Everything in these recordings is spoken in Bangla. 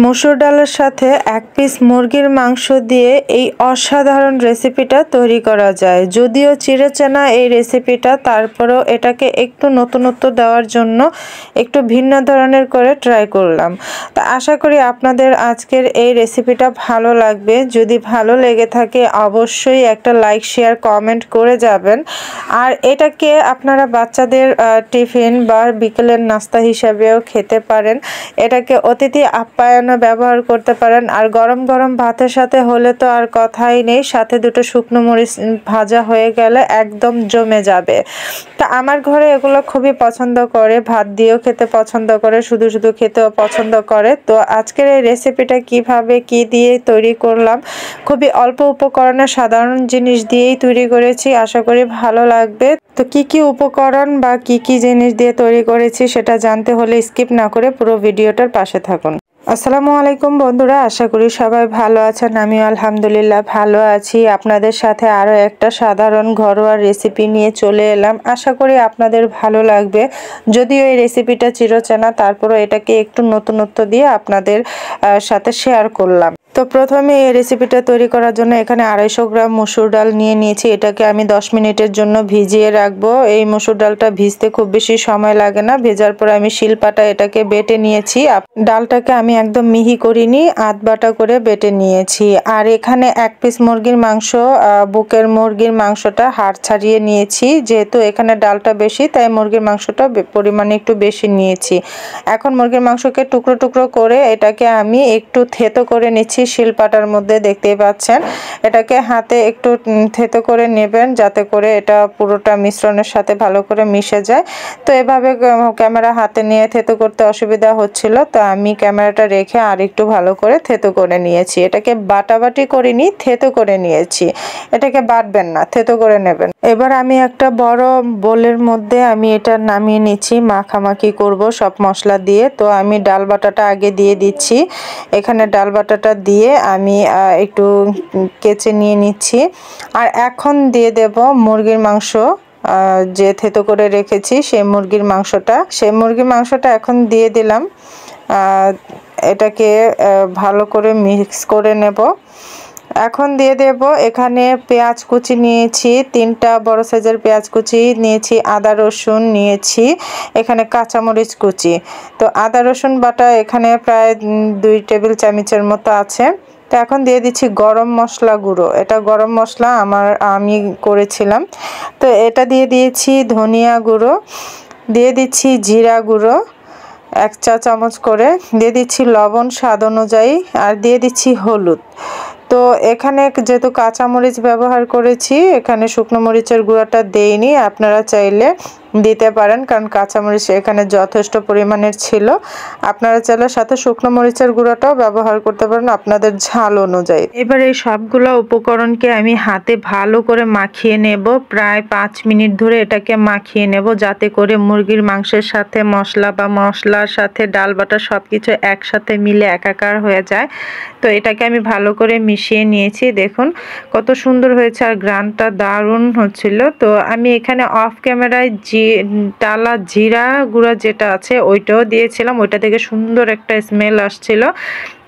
মসুর ডালের সাথে এক পিস মুরগির মাংস দিয়ে এই অসাধারণ রেসিপিটা তৈরি করা যায়। যদিও চিড়েচেনা এই রেসিপিটা, তারপরেও এটাকে একটু নতুনত্ব দেওয়ার জন্য একটু ভিন্ন ধরনের করে ট্রাই করলাম। তা আশা করি আপনাদের আজকের এই রেসিপিটা ভালো লাগবে। যদি ভালো লেগে থাকে অবশ্যই একটা লাইক, শেয়ার, কমেন্ট করে যাবেন। আর এটাকে আপনারা বাচ্চাদের টিফিন বা বিকেলের নাস্তা হিসাবেও খেতে পারেন। এটাকে অতিথি আপ্যায়ন ব্যবহার করতে পারেন। আর গরম গরম ভাতের সাথে হলে তো আর কথাই নেই, সাথে দুটো শুকনো মরিচ ভাজা হয়ে গেলে একদম জমে যাবে। তা আমার ঘরে এগুলো খুবই পছন্দ করে, ভাত দিয়েও খেতে পছন্দ করে, শুধু শুধু খেতেও পছন্দ করে। তো আজকের এই রেসিপিটা কিভাবে কি দিয়ে তৈরি করলাম, খুবই অল্প উপকরণে সাধারণ জিনিস দিয়েই তৈরি করেছি, আশা করি ভালো লাগবে। তো কি কি উপকরণ বা কি কি জিনিস দিয়ে তৈরি করেছি সেটা জানতে হলে স্কিপ না করে পুরো ভিডিওটার পাশে থাকুন। আসসালামু আলাইকুম বন্ধুরা, আশা করি সবাই ভালো আছেন। আমিও আলহামদুলিল্লাহ ভালো আছি। আপনাদের সাথে আরও একটা সাধারণ ঘরোয়া রেসিপি নিয়ে চলে এলাম, আশা করি আপনাদের ভালো লাগবে। যদিও এই রেসিপিটা চিরচেনা, তারপরও এটাকে একটু নতুনত্ব দিয়ে আপনাদের সাথে শেয়ার করলাম। তো প্রথমে এই রেসিপিটা তৈরি করার জন্য এখানে 250 গ্রাম মসুর ডাল নিয়ে নিয়েছি। এটাকে আমি 10 মিনিটের জন্য ভিজিয়ে রাখবো। এই মসুর ডালটা ভিজতে খুব বেশি সময় লাগে না। ভেজার পরে আমি শিলপাটা এটাকে বেটে নিয়েছি। ডালটাকে আমি একদম মিহি করিনি, আধ বাটা করে বেটে নিয়েছি। আর এখানে এক পিস মুরগির মাংস, বুকের মুরগির মাংসটা হাড় ছাড়িয়ে নিয়েছি। যেহেতু এখানে ডালটা বেশি, তাই মুরগির মাংসটা পরিমাণে একটু বেশি নিয়েছি। এখন মুরগির মাংসকে টুকরো টুকরো করে এটাকে আমি একটু থেতো করে নিচ্ছি শিলপাটার মধ্যে, দেখতেই পাচ্ছেন। এটাকে হাতে একটু থেতো করে নেবেন যাতে করে এটা পুরোটা মিশ্রণের সাথে ভালো করে মিশে যায়। তো এভাবে ক্যামেরা হাতে নিয়ে থেতো করতে অসুবিধা হচ্ছিল, তো আমি ক্যামেরাটা রেখে আর একটু ভালো করে থেতো করে নিয়েছি। এটাকে বাটাবাটি করিনি, থেতো করে নিয়েছি। এটাকে বাটবেন না, থেতো করে নেবেন। এবার আমি একটা বড় বোলের মধ্যে আমি এটা নামিয়ে নিচ্ছি, মাখামাখি করব সব মশলা দিয়ে। তো আমি ডাল বাটাটা আগে দিয়ে দিচ্ছি। এখানে ডাল বাটাটা দিয়ে আমি একটু কেচে নিয়ে নিচ্ছি। আর এখন দিয়ে দেব মুরগির মাংস, যে থেতো করে রেখেছি সেই মুরগির মাংসটা এখন দিয়ে দিলাম। এটাকে ভালো করে মিক্স করে নেব। এখন দিয়ে দেব এখানে পেঁয়াজ কুচি নিয়েছি, 3টা বড় সাইজের পেঁয়াজ কুচি নিয়েছি, আদা রসুন নিয়েছি, এখানে কাঁচামরিচ কুচি। তো আদা রসুন বাটা এখানে প্রায় 2 টেবিল চামচের মতো আছে। তো এখন দিয়ে দিচ্ছি গরম মশলা গুঁড়ো। এটা গরম মশলা আমি করেছিলাম। তো এটা দিয়ে দিয়েছি ধনিয়া গুঁড়ো, দিয়ে দিচ্ছি জিরা গুঁড়ো 1 চা চামচ করে, দিয়ে দিচ্ছি লবণ স্বাদ অনুযায়ী, আর দিয়ে দিচ্ছি হলুদ। তো এখানে যেহেতু কাঁচামরিচ ব্যবহার করেছি, এখানে শুকনো মরিচের গুঁড়াটা দেইনি, আপনারা চাইলে দিতে পারেন, কারণ কাঁচামরিচ এখানে যথেষ্ট পরিমাণের ছিল। আপনারা চাইলে সাথে শুকনো মরিচের গুঁড়াটাও ব্যবহার করতে পারেন আপনাদের ঝাল অনুযায়ী। এবার এই সবগুলো উপকরণকে আমি হাতে ভালো করে মাখিয়ে নেব। প্রায় 5 মিনিট ধরে এটাকে মাখিয়ে নেব, যাতে করে মুরগির মাংসের সাথে মশলা বা মশলার সাথে ডাল বাটা সবকিছু একসাথে মিলে একাকার হয়ে যায়। তো এটাকে আমি ভালো করে মিশিয়ে নিয়েছি। দেখুন কত সুন্দর হয়েছে, আর গ্রানটা দারুণ হচ্ছিল। তো আমি এখানে অফ ক্যামেরায় টালা জিরা গুঁড়া যেটা আছে ওইটাও দিয়েছিলাম, ওইটা থেকে সুন্দর একটা স্মেল আসছিল।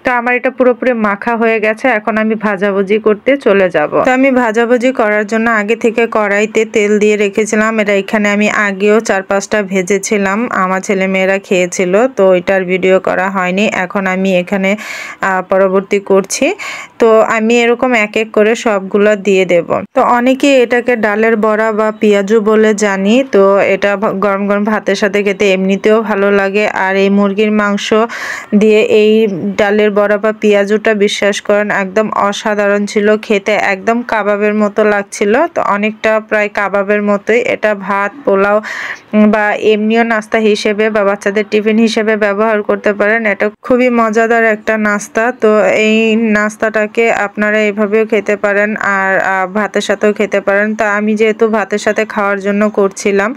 তো আমার এটা পুরোপুরি মাখা হয়ে গেছে। এখন আমি ভাজাভুজি করতে চলে যাব। তো আমি ভাজাভুজি করার জন্য আগে থেকে কড়াইতে তেল দিয়ে রেখেছিলাম। এটা এখানে আমি আগেও 4-5টা ভেজেছিলাম, আমার ছেলে মেয়েরা খেয়েছিল, তো ওইটার ভিডিও করা হয়নি। এখন আমি এখানে পরবর্তী করছি। তো আমি এরকম এক এক করে সবগুলো দিয়ে দেব। তো অনেকে এটাকে ডালের বড়া বা পেঁয়াজু বলে জানি। তো এটা গরম গরম ভাতের সাথে খেতে এমনিতেও ভালো লাগে। আর এই মুরগির মাংস দিয়ে এই ডালের বড়া বা পেঁয়াজুটা বিশ্বাস করেন একদম অসাধারণ ছিল, খেতে একদম কাবাবের মতো লাগছিল। তো অনেকটা প্রায় কাবাবের মতোই। এটা ভাত, পোলাও বা এমনিও নাস্তা হিসেবে বা বাচ্চাদের টিফিন হিসেবে ব্যবহার করতে পারেন। এটা খুবই মজাদার একটা নাস্তা। তো এই নাস্তাটাকে আপনারা এভাবেও খেতে পারেন, আর ভাতের সাথেও খেতে পারেন। তা আমি যেহেতু ভাতের সাথে খাওয়ার জন্য করছিলাম,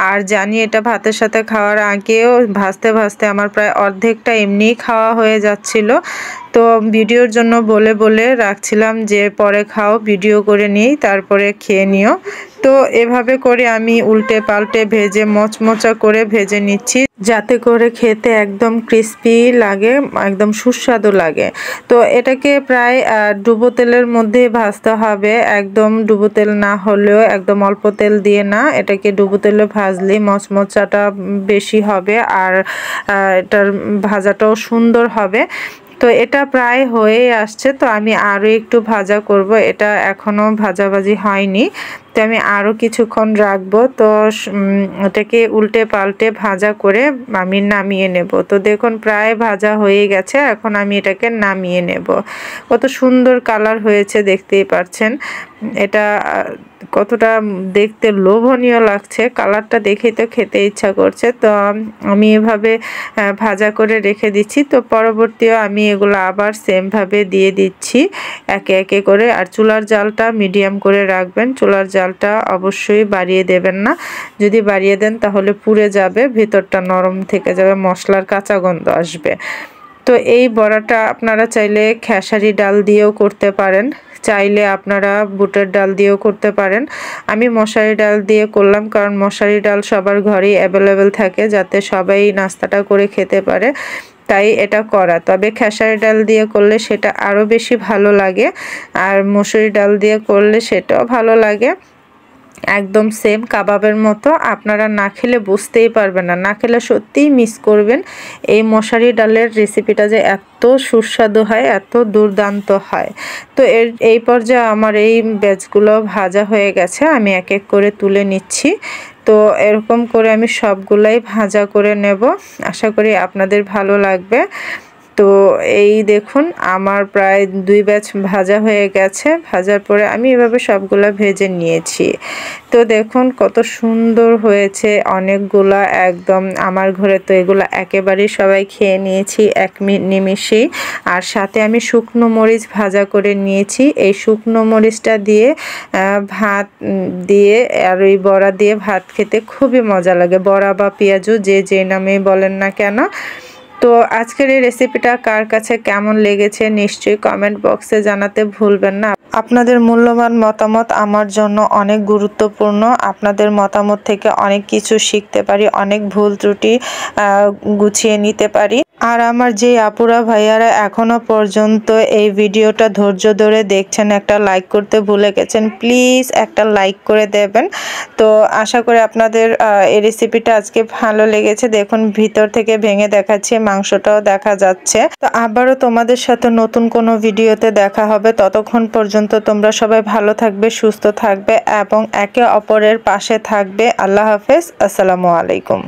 আর জানি এটা ভাতের সাথে খাওয়ার আগেও ভাজতে ভাজতে আমার প্রায় অর্ধেকটা এমনিই খাওয়া হয়ে যাচ্ছিল। তো ভিডিওর জন্য বলে বলে রাখছিলাম যে পরে খাও, ভিডিও করে নিই, তারপরে খেয়ে নিও। তো এভাবে করে আমি উল্টে পাল্টে ভেজে মচমচা করে ভেজে নিচ্ছি, যাতে করে খেতে একদম ক্রিস্পি লাগে, একদম সুস্বাদু লাগে। তো এটাকে প্রায় ডুবো তেলের মধ্যে ভাজতে হবে, একদম ডুবো তেল না হলেও একদম অল্প তেল দিয়ে না, এটাকে ডুবো তেলে ভাজলে মচমচাটা বেশি হবে আর এটার ভাজাটাও সুন্দর হবে। তো এটা প্রায় হয়ে আসছে, তো আমি আরও একটু ভাজা করব, এটা এখনও ভাজাভাজি হয়নি, তো আমি আরও কিছুক্ষণ রাখবো। তো এটাকে উল্টে পাল্টে ভাজা করে আমি নামিয়ে নেব। তো দেখুন প্রায় ভাজা হয়ে গেছে, এখন আমি এটাকে নামিয়ে নেব। কত সুন্দর কালার হয়েছে দেখতেই পাচ্ছেন, এটা কতটা দেখতে লোভনীয় লাগছে, কালারটা দেখেই তো খেতে ইচ্ছা করছে। তো আমি এভাবে ভাজা করে রেখে দিচ্ছি। তো পরবর্তীও আমি এগুলো আবার সেমভাবে দিয়ে দিচ্ছি একে একে করে। আর চুলার জালটা মিডিয়াম করে রাখবেন, চুলার জালটা অবশ্যই বাড়িয়ে দেবেন না, যদি বাড়িয়ে দেন তাহলে পুড়ে যাবে, ভেতরটা নরম থেকে যাবে, মশলার কাঁচা গন্ধ আসবে। তো এই বড়াটা আপনারা চাইলে খেসারি ডাল দিয়েও করতে পারেন, চাইলে আপনারা বুটের ডাল দিয়েও করতে পারেন। আমি মশারি ডাল দিয়ে করলাম, কারণ মশারি ডাল সবার ঘরেই অ্যাভেলেবেল থাকে, যাতে সবাই নাস্তাটা করে খেতে পারে, তাই এটা করা। তবে খেসারি ডাল দিয়ে করলে সেটা আরও বেশি ভালো লাগে, আর মসুরি ডাল দিয়ে করলে সেটাও ভালো লাগে, একদম সেম কাবাবের মতো। আপনারা না খেলে বুঝতেই পারবেন না, না খেলে সত্যিই মিস করবেন এই মশারি ডালের রেসিপিটা, যে এত সুস্বাদু হয়, এত দুর্দান্ত হয়। তো এই পর্যায়ে আমার এই ব্যাচগুলো ভাজা হয়ে গেছে, আমি এক এক করে তুলে নিচ্ছি। তো এরকম করে আমি সবগুলাই ভাজা করে নেব, আশা করি আপনাদের ভালো লাগবে। তো এই দেখুন আমার প্রায় 2 ব্যাচ ভাজা হয়ে গেছে, ভাজার পরে আমি এভাবে সবগুলা ভেজে নিয়েছি। তো দেখুন কত সুন্দর হয়েছে অনেকগুলা, একদম আমার ঘরে তো এগুলা একেবারেই সবাই খেয়ে নিয়েছি এক নিমিষেই। আর সাথে আমি শুকনো মরিচ ভাজা করে নিয়েছি, এই শুকনো মরিচটা দিয়ে ভাত দিয়ে আর ওই বড়া দিয়ে ভাত খেতে খুবই মজা লাগে, বড়া বা পেঁয়াজু যে নামেই বলেন না কেন। তো আজকের এই রেসিপিটা কার কাছে কেমন লেগেছে নিশ্চয়ই কমেন্ট বক্সে জানাতে ভুলবেন না। আপনাদের মূল্যবান মতামত আমার জন্য অনেক গুরুত্বপূর্ণ, আপনাদের মতামত থেকে অনেক কিছু শিখতে পারি, অনেক ভুল ত্রুটি গুছিয়ে নিতে পারি। আর আমার যে আপুরা ভাইয়ারা এখনো পর্যন্ত এই ভিডিওটা ধৈর্য ধরে দেখছেন, একটা লাইক করতে ভুলে গেছেন, প্লিজ একটা লাইক করে দেবেন। তো আশা করি আপনাদের এই রেসিপিটা আজকে ভালো লেগেছে। দেখুন ভিতর থেকে ভেঙে দেখাচ্ছি, মাংসটাও দেখা যাচ্ছে। তো আবারও তোমাদের সাথে নতুন কোনো ভিডিওতে দেখা হবে, ততক্ষণ পর্যন্ত তোমরা সবাই ভালো থাকবে, সুস্থ থাকবে এবং একে অপরের পাশে থাকবে। আল্লাহ হাফেজ, আসসালামু আলাইকুম।